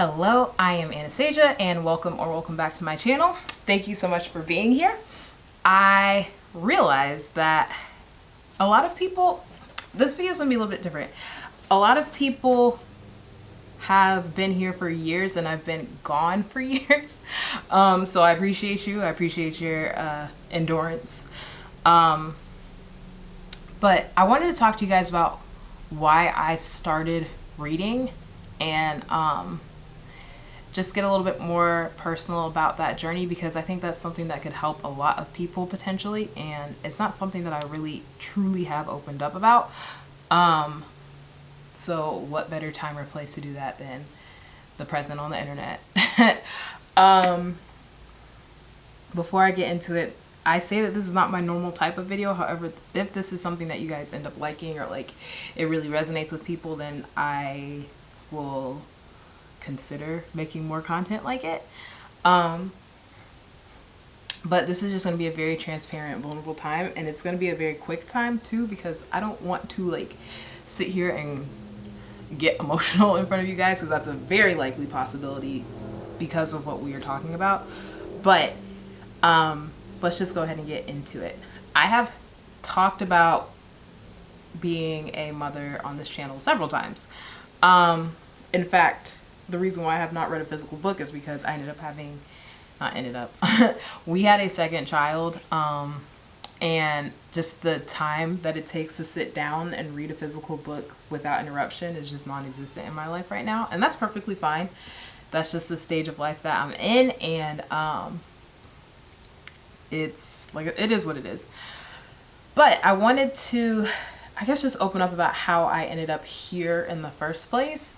Hello, I am Anastasia and welcome back to my channel. Thank you so much for being here. I realized that a lot of people, this video is going to be a little bit different. A lot of people have been here for years and I've been gone for years. So I appreciate you. I appreciate your endurance. But I wanted to talk to you guys about why I started reading and just get a little bit more personal about that journey, because I think that's something that could help a lot of people potentially, and it's not something that I really truly have opened up about. So what better time or place to do that than the present on the internet? Before I get into it, I say that this is not my normal type of video. However, if this is something that you guys end up liking or like it really resonates with people, then I will consider making more content like it. But this is just going to be a very transparent, vulnerable time, and it's going to be a very quick time too, because I don't want to like sit here and get emotional in front of you guys, because that's a very likely possibility because of what we are talking about. But let's just go ahead and get into it. I have talked about being a mother on this channel several times. In fact, the reason why I have not read a physical book is because I ended up having, we had a second child, and just the time that it takes to sit down and read a physical book without interruption is just non-existent in my life right now, and that's perfectly fine. That's just the stage of life that I'm in, and it's like, it is what it is. But I wanted to, I guess, just open up about how I ended up here in the first place.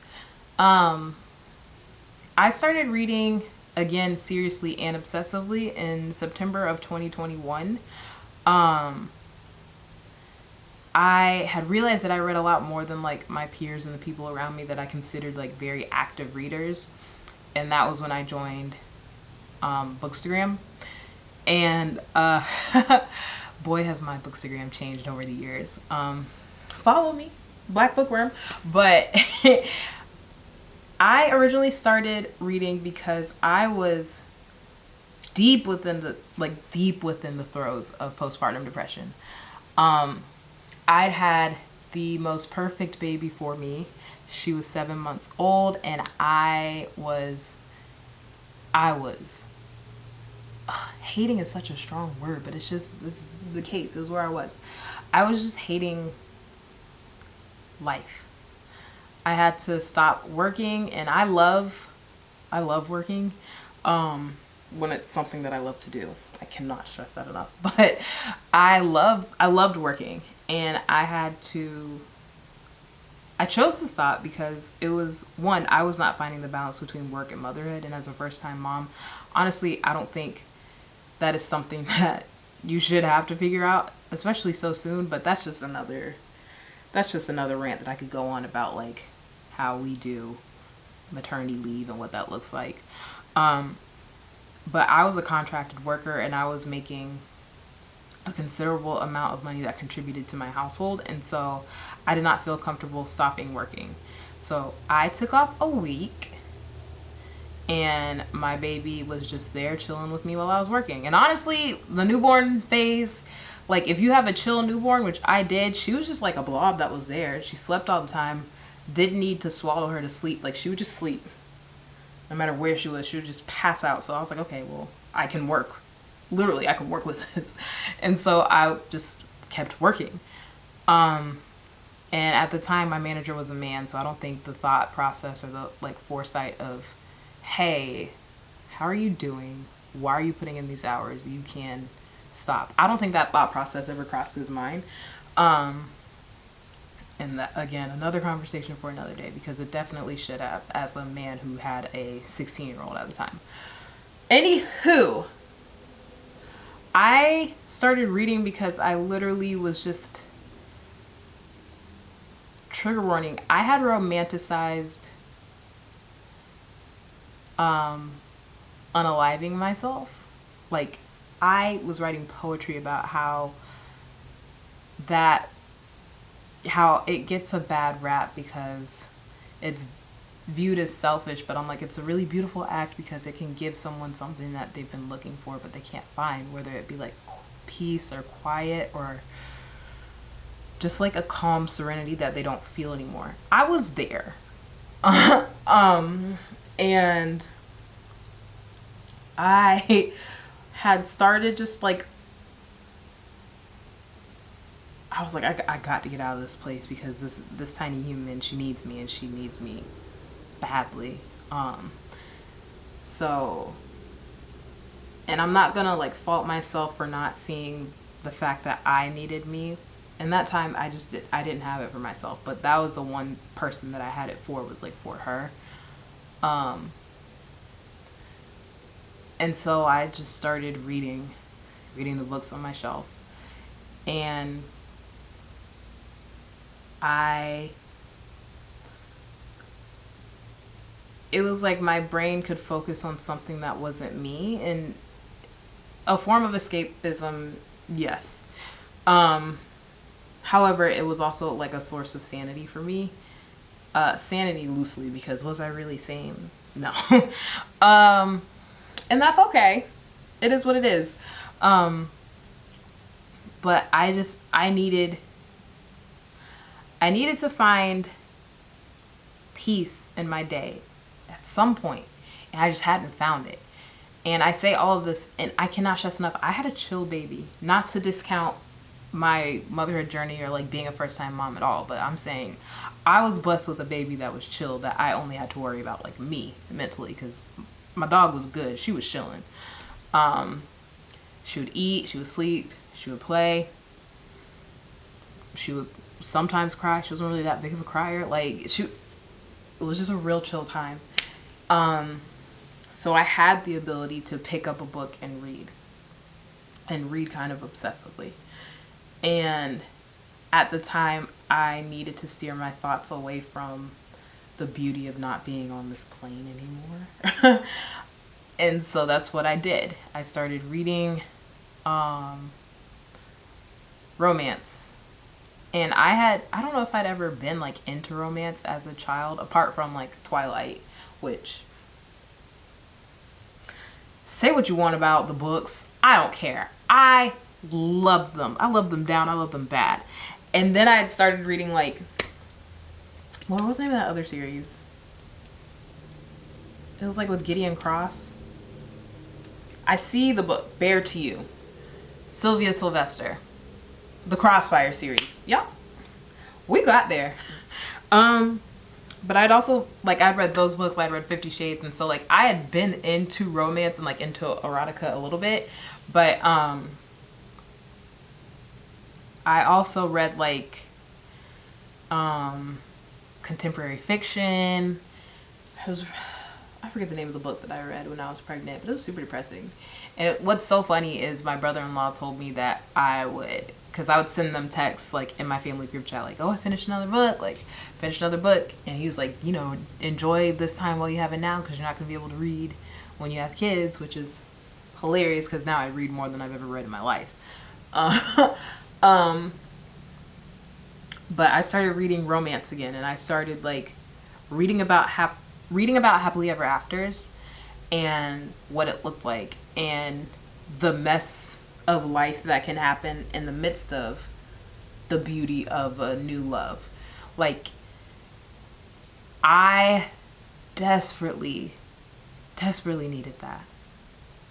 I started reading again seriously and obsessively in September of 2021. I had realized that I read a lot more than like my peers and the people around me that I considered like very active readers, and that was when I joined Bookstagram. And boy, has my Bookstagram changed over the years. Follow me, Black Bookworm. But I originally started reading because I was deep within the throes of postpartum depression. I'd had the most perfect baby for me. She was 7 months old, and I was hating is such a strong word, but it's just, this is the case. It was where I was. I was just hating life. I had to stop working, and I love working when it's something that I love to do. I cannot stress that enough. But I loved working, and I chose to stop because it was, one, I was not finding the balance between work and motherhood, and as a first-time mom, honestly, I don't think that is something that you should have to figure out, especially so soon. But that's just another rant that I could go on about, like how we do maternity leave and what that looks like. But I was a contracted worker, and I was making a considerable amount of money that contributed to my household, and so I did not feel comfortable stopping working. So I took off a week, and my baby was just there chilling with me while I was working. And honestly, the newborn phase, like if you have a chill newborn, which I did, she was just like a blob that was there. She slept all the time, didn't need to swallow her to sleep. Like she would just sleep no matter where she was. She would just pass out. So I was like, okay, well, I can work. Literally, I can work with this. And so I just kept working. And at the time, my manager was a man, so I don't think the thought process or the like foresight of, hey, how are you doing? Why are you putting in these hours? You can stop. I don't think that thought process ever crossed his mind. And that, again, another conversation for another day, because it definitely should have, as a man who had a 16-year-old at the time. Anywho, I started reading because I literally was just, trigger warning, I had romanticized unaliving myself. Like, I was writing poetry about how it gets a bad rap because it's viewed as selfish, but I'm like, it's a really beautiful act because it can give someone something that they've been looking for but they can't find, whether it be like peace or quiet or just like a calm serenity that they don't feel anymore. I was there. And I had started just like, I was like, I got to get out of this place because this tiny human, she needs me, and she needs me badly. So, and I'm not gonna like fault myself for not seeing the fact that I needed me. And that time I didn't have it for myself, but that was the one person that I had it for, was like for her. And so I just started reading the books on my shelf, and it was like my brain could focus on something that wasn't me, and a form of escapism, yes. However, it was also like a source of sanity for me. Sanity loosely, because was I really sane? No. And that's okay. It is what it is. But I needed to find peace in my day at some point, and I just hadn't found it. And I say all of this, and I cannot stress enough, I had a chill baby. Not to discount my motherhood journey or like being a first-time mom at all, but I'm saying I was blessed with a baby that was chill, that I only had to worry about like me mentally, because my dog was good. She was chilling. She would eat, she would sleep, she would play, she would sometimes cry. She wasn't really that big of a crier. Like, it was just a real chill time. So I had the ability to pick up a book and read kind of obsessively. And at the time, I needed to steer my thoughts away from the beauty of not being on this plane anymore. And so that's what I did. I started reading romance. And I don't know if I'd ever been like into romance as a child, apart from like Twilight, which, say what you want about the books, I don't care. I loved them. I loved them down. I loved them bad. And then I had started reading like, what was the name of that other series? It was like with Gideon Cross. I see the book, Bare to You. Sylvia Sylvester. The Crossfire series. Yep. We got there. But I'd also, like, I'd read those books. I'd read 50 Shades. And so, like, I had been into romance and, like, into erotica a little bit. But, I also read, like, contemporary fiction. I forget the name of the book that I read when I was pregnant, but it was super depressing. And what's so funny is my brother-in-law told me that because I would send them texts, like, in my family group chat, like, oh, I finished another book, and he was like, you know, enjoy this time while you have it now, because you're not going to be able to read when you have kids, which is hilarious, because now I read more than I've ever read in my life. But I started reading romance again, and I started, like, reading about happily ever afters and what it looked like, and the mess of life that can happen in the midst of the beauty of a new love. Like, I desperately needed that.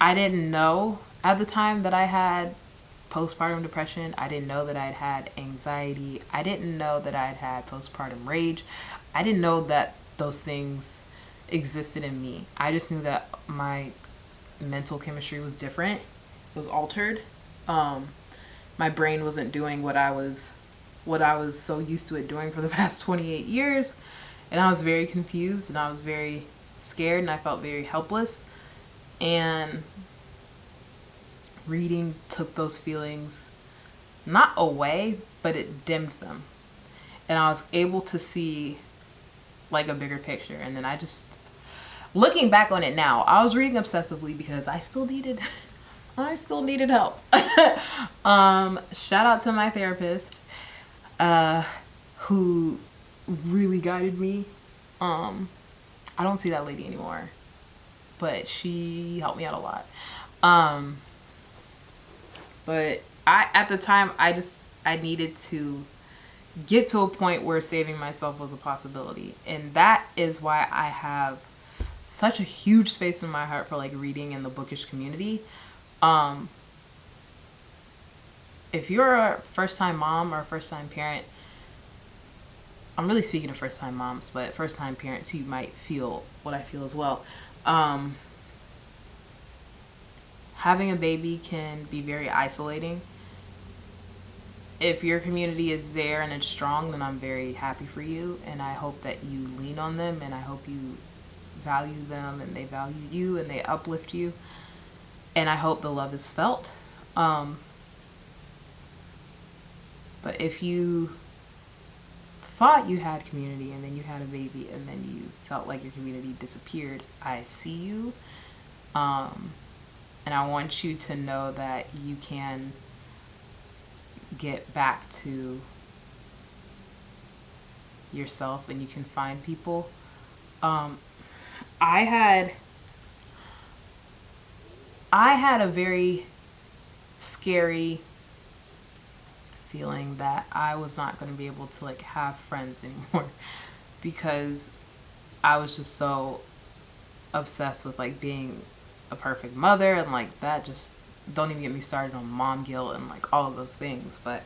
I didn't know at the time that I had postpartum depression. I didn't know that I'd had anxiety. I didn't know that I'd had postpartum rage. I didn't know that those things existed in me. I just knew that my mental chemistry was different. It was altered. My brain wasn't doing what I was so used to it doing for the past 28 years. And I was very confused, and I was very scared, and I felt very helpless. And reading took those feelings not away, but it dimmed them. And I was able to see like a bigger picture. And then I just, looking back on it now, I was reading obsessively because I still needed help. Shout out to my therapist, who really guided me. I don't see that lady anymore, but she helped me out a lot. But at the time, I needed to get to a point where saving myself was a possibility. And that is why I have such a huge space in my heart for like reading in the bookish community. If you're a first-time mom or a first-time parent, I'm really speaking to first-time moms, but first-time parents, you might feel what I feel as well. Having a baby can be very isolating. If your community is there and it's strong, then I'm very happy for you, and I hope that you lean on them, and I hope you value them and they value you and they uplift you, and I hope the love is felt. But if you thought you had community and then you had a baby and then you felt like your community disappeared, I see you. And I want you to know that you can get back to yourself and you can find people. I had a very scary feeling that I was not going to be able to like have friends anymore because I was just so obsessed with like being a perfect mother, and like that just, don't even get me started on mom guilt and like all of those things. But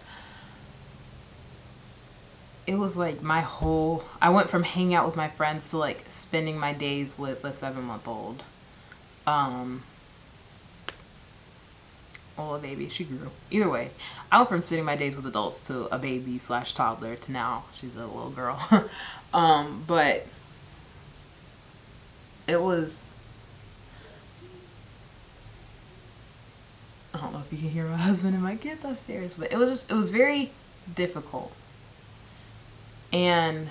it was like I went from hanging out with my friends to like spending my days with a 7-month-old. Well, a baby, she grew. Either way, I went from spending my days with adults to a baby / toddler to now she's a little girl. But it was, I don't know if you can hear my husband and my kids upstairs, but it was very difficult. And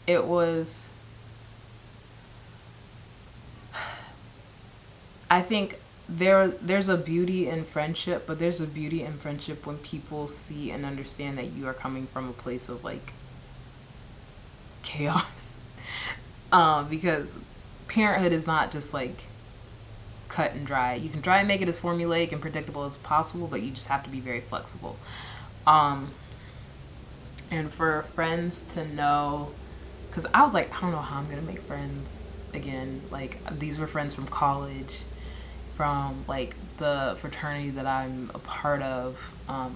it was, I think there's a beauty in friendship, but there's a beauty in friendship when people see and understand that you are coming from a place of like chaos. Because parenthood is not just like cut and dry. You can try and make it as formulaic and predictable as possible, but you just have to be very flexible. And for friends to know, because I was like, I don't know how I'm gonna make friends again. Like, these were friends from college, from like the fraternity that I'm a part of.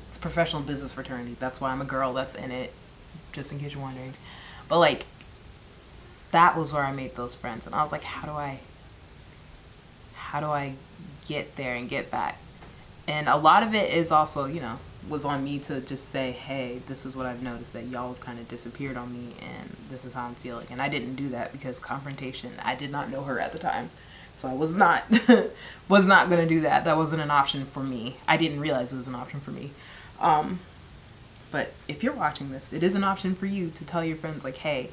It's a professional business fraternity. That's why I'm a girl that's in it, just in case you're wondering. But like, that was where I made those friends, and I was like, how do I get there and get back? And a lot of it is also, was on me to just say, hey, this is what I've noticed, that y'all kind of disappeared on me, and this is how I'm feeling. And I didn't do that because confrontation, I did not know her at the time, so I was not going to do that. That wasn't an option for me. I didn't realize it was an option for me. But if you're watching this, it is an option for you to tell your friends, like, hey,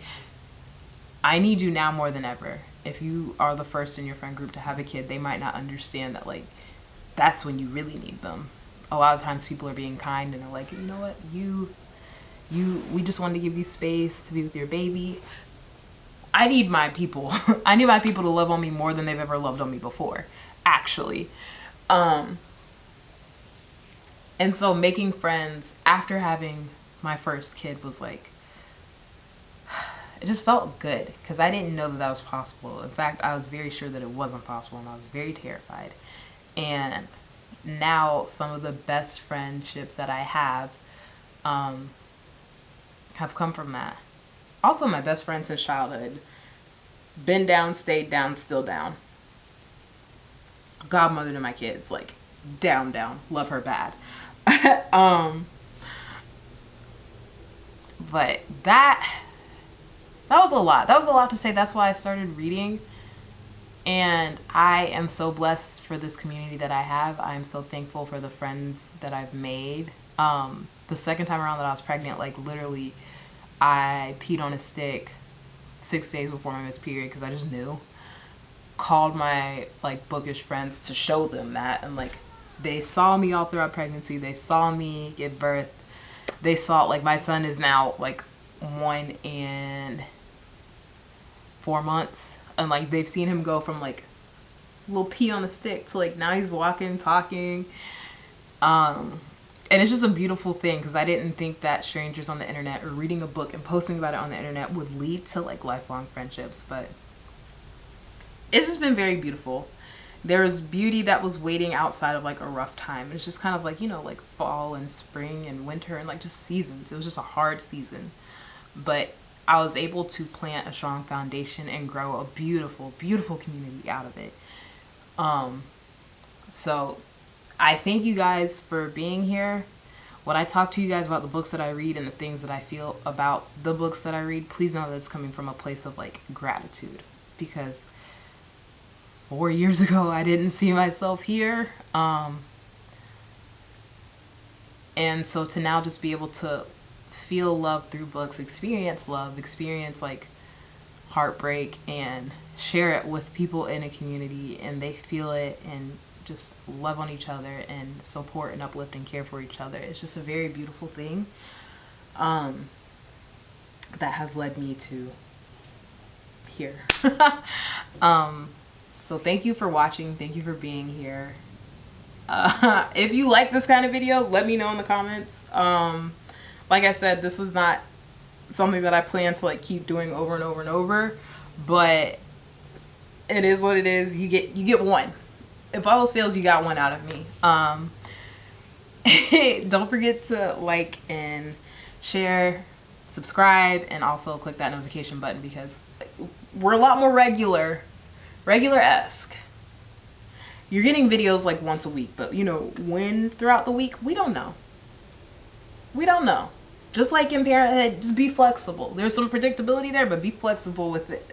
I need you now more than ever. If you are the first in your friend group to have a kid, they might not understand that, like, that's when you really need them. A lot of times people are being kind and are like, you know what, we just wanted to give you space to be with your baby. I need my people. I need my people to love on me more than they've ever loved on me before, actually. And so making friends after having my first kid was like, it just felt good because I didn't know that was possible. In fact, I was very sure that it wasn't possible, and I was very terrified. And now some of the best friendships that I have come from that. Also, my best friend since childhood. Been down, stayed down, still down. Godmother to my kids, like down. Love her bad. But that was a lot. That was a lot to say. That's why I started reading. And I am so blessed for this community that I have. I'm so thankful for the friends that I've made. The second time around that I was pregnant, like literally, I peed on a stick 6 days before my missed period because I just knew. Called my like bookish friends to show them that, and like they saw me all throughout pregnancy. They saw me give birth. They saw, like, my son is now like 1 and 4 months. and like they've seen him go from like little pea on a stick to like now he's walking, talking. And it's just a beautiful thing, because I didn't think that strangers on the internet or reading a book and posting about it on the internet would lead to like lifelong friendships. But it's just been very beautiful. There was beauty that was waiting outside of like a rough time. It's just kind of like, you know, like fall and spring and winter and like just seasons. It was just a hard season, but I was able to plant a strong foundation and grow a beautiful, beautiful community out of it. So I thank you guys for being here. When I talk to you guys about the books that I read and the things that I feel about the books that I read, please know that it's coming from a place of like gratitude, because 4 years ago I didn't see myself here. And so to now just be able to feel love through books, experience love, experience like heartbreak, and share it with people in a community, and they feel it and just love on each other and support and uplift and care for each other. It's just a very beautiful thing that has led me to here. So thank you for watching. Thank you for being here. If you like this kind of video, let me know in the comments. Like I said, this was not something that I plan to like keep doing over and over and over, but it is what it is. You get one. If all else fails, you got one out of me. Don't forget to like and share, subscribe, and also click that notification button, because we're a lot more regular-esque. You're getting videos like once a week, but you know, when throughout the week, we don't know. We don't know. Just like in parenthood, just be flexible. There's some predictability there, but be flexible with it.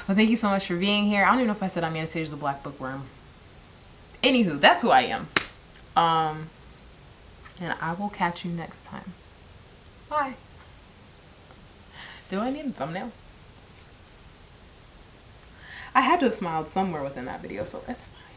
But thank you so much for being here. I don't even know if I said I'm Anastasia the Black Bookworm. Anywho, that's who I am. And I will catch you next time. Bye. Do I need a thumbnail? I had to have smiled somewhere within that video, so that's fine.